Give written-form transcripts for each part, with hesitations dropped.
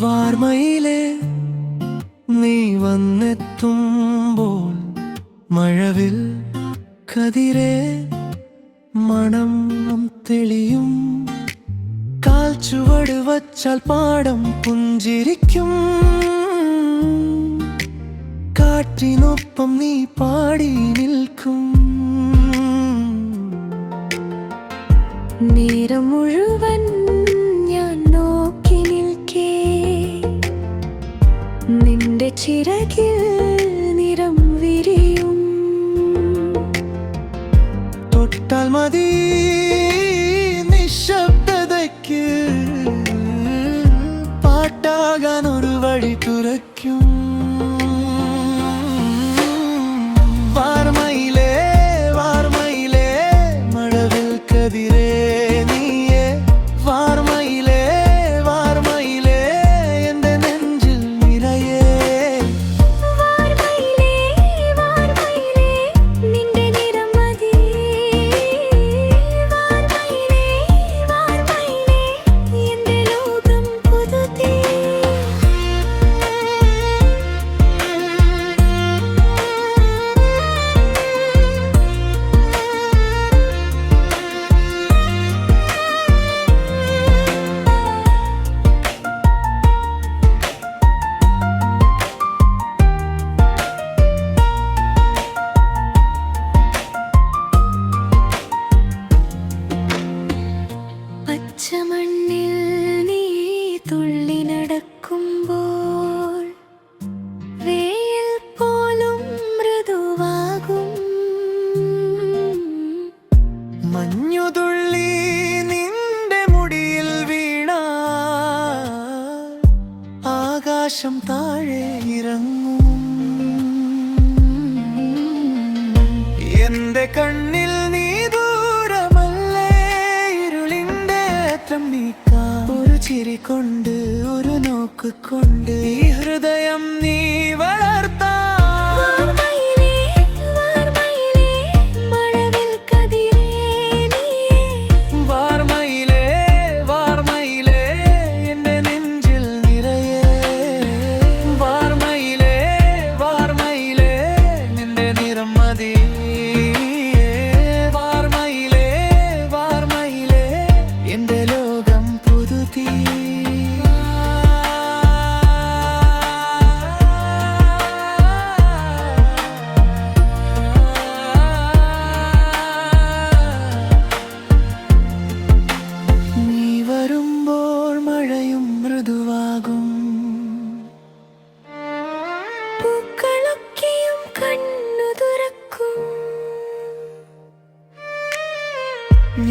വാർമയിലെ നീ വന്നെത്തുമ്പോൾ മഴവിൽ കതിരേ മണം തെളിയും. കാൽ ചുവട് വച്ചാൽ പാടം പുഞ്ചിരിക്കും. കാറ്റിനൊപ്പം നീ പാടി നിൽക്കും. നേരം മുഴുവൻ ഞാൻ നോക്കി നിൽക്കേ, നിന്റെ ചിറകിൽ നിറം വിരിയും. തൊട്ടാൽ മതി നിശബ്ദതയ്ക്ക് പാട്ടാകാൻ ഒരു വഴി തുറക്കും. വാർമയിലേ വാർമയിലേ മഴവിൽ കതിരേ നീയേ. വാർമയിലേ വാർമയിലേ എൻ്റെ നെഞ്ചിൽ നിറയേ. വാർമയിലേ വാർമയിലേ നിന്റെ നിറം മതി. വാർമയിലേ വാർമയിലേ എൻ്റെ ലോകം പുതുതീ. പച്ചമണ്ണിൽ നീ തുള്ളി നടക്കുമ്പോൾ വെയിൽ പോലും മൃദുവാകും. മഞ്ഞുതുള്ളി നിന്റെ മുടിയിൽ വീണ ആകാശം താഴെ ഇറങ്ങും. എന്റെ കണ്ണിൽ നീ ദൂരമല്ലേ, ഇരുളിന്റെ അറ്റം നീക്കാം. ഒരു ചിരി കൊണ്ട് ഒരു നോക്ക് കൊണ്ട് ഈ ഹൃദയം നീ വളർത്താം. വാർമയിലേ വാർമയിലേ മഴവിൽ കതിരേ നീയേ. വാർമയിലേ വാർമയിലേ എൻ്റെ നെഞ്ചിൽ നിറയേ. വാർമയിലേ വാർമയിലേ നിന്റെ നിറം മതി. വാർമയിലേ വാർമയിലേ എൻ്റെ ലോകം പുതുതീ. നീ വരുമ്പോൾ മഴയും മൃദുവാകും. പൂക്കളൊക്കെയും കണ്ണു തുറക്കും.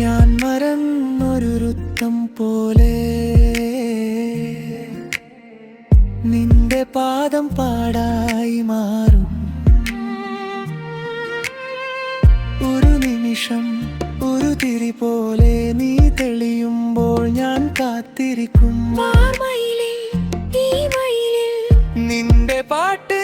ഞാൻ മറന്നൊരു വൃത്തം പോലെ നിന്റെ പാദം പാടായി മാറും. ഒരു നിമിഷം ഒരു തിരി പോലെ നീ തെളിയുമ്പോൾ ഞാൻ കാത്തിരിക്കും. വാർമയിലേ ഈ മയിലിൽ നിന്റെ പാട്ട്